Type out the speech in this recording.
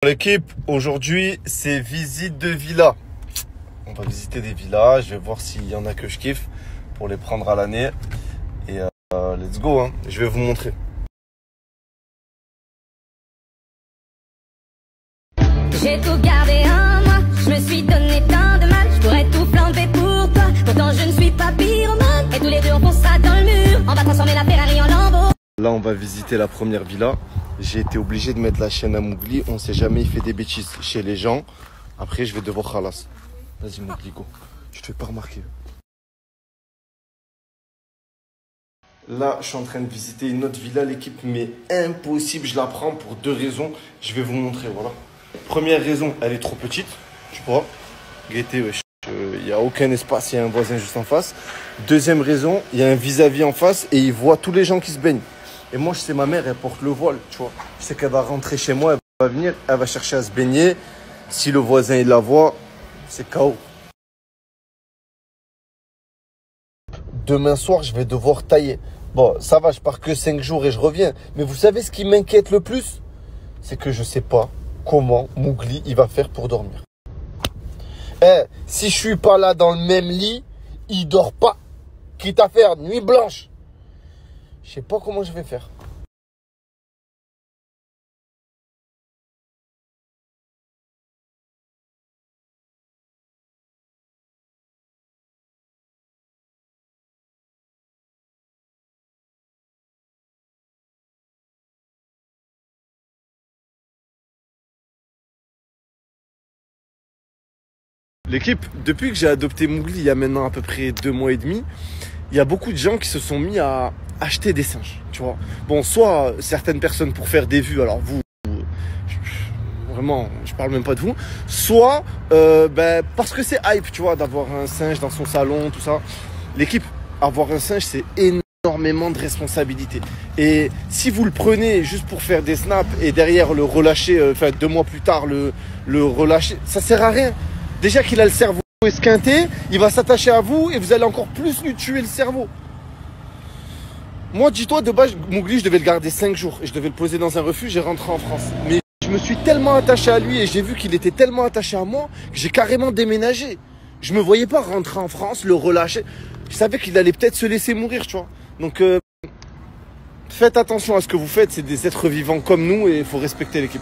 L'équipe, aujourd'hui, c'est visite de villa. On va visiter des villas. Je vais voir s'il y en a que je kiffe pour les prendre à l'année. Et let's go, hein. Je vais vous montrer. J'ai tout gardé en moi, je me suis donné tant de mal, je pourrais tout flamber pour toi. Pourtant je ne suis pas pyromane, et tous les deux on fonce ça dans le mur. On va transformer la Ferrari en Lambo. Là, on va visiter la première villa. J'ai été obligé de mettre la chaîne à Mowgli. On sait jamais, il fait des bêtises chez les gens. Après, je vais devoir khalas. Vas-y, Mowgli, go. Je te fais pas remarquer. Là, je suis en train de visiter une autre villa, l'équipe, mais impossible. Je la prends pour deux raisons. Je vais vous montrer, voilà. Première raison, elle est trop petite. Tu vois, gaieté, wesh. Il n'y a aucun espace, il y a un voisin juste en face. Deuxième raison, il y a un vis-à-vis en face et il voit tous les gens qui se baignent. Et moi, je sais, ma mère, elle porte le voile, tu vois. Je sais qu'elle va rentrer chez moi, elle va venir, elle va chercher à se baigner. Si le voisin, il la voit, c'est KO. Demain soir, je vais devoir tailler. Bon, ça va, je pars que 5 jours et je reviens. Mais vous savez ce qui m'inquiète le plus? C'est que je sais pas comment Mowgli, il va faire pour dormir. Eh, si je suis pas là dans le même lit, il dort pas. Quitte à faire nuit blanche. Je sais pas comment je vais faire. L'équipe, depuis que j'ai adopté Mowgli il y a maintenant à peu près 2 mois et demi, il y a beaucoup de gens qui se sont mis à acheter des singes, tu vois. Bon, soit certaines personnes pour faire des vues, alors vous, vraiment, je parle même pas de vous, soit parce que c'est hype, tu vois, d'avoir un singe dans son salon, tout ça. L'équipe, avoir un singe, c'est énormément de responsabilité. Et si vous le prenez juste pour faire des snaps et derrière le relâcher, 2 mois plus tard le relâcher, ça sert à rien. Déjà qu'il a le cerveau esquinté, il va s'attacher à vous et vous allez encore plus lui tuer le cerveau. Moi, dis-toi, de base, Mowgli, je devais le garder 5 jours et je devais le poser dans un refuge et rentrer en France. Mais je me suis tellement attaché à lui et j'ai vu qu'il était tellement attaché à moi que j'ai carrément déménagé. Je me voyais pas rentrer en France, le relâcher. Je savais qu'il allait peut-être se laisser mourir, tu vois. Donc, faites attention à ce que vous faites. C'est des êtres vivants comme nous et il faut respecter l'équipe.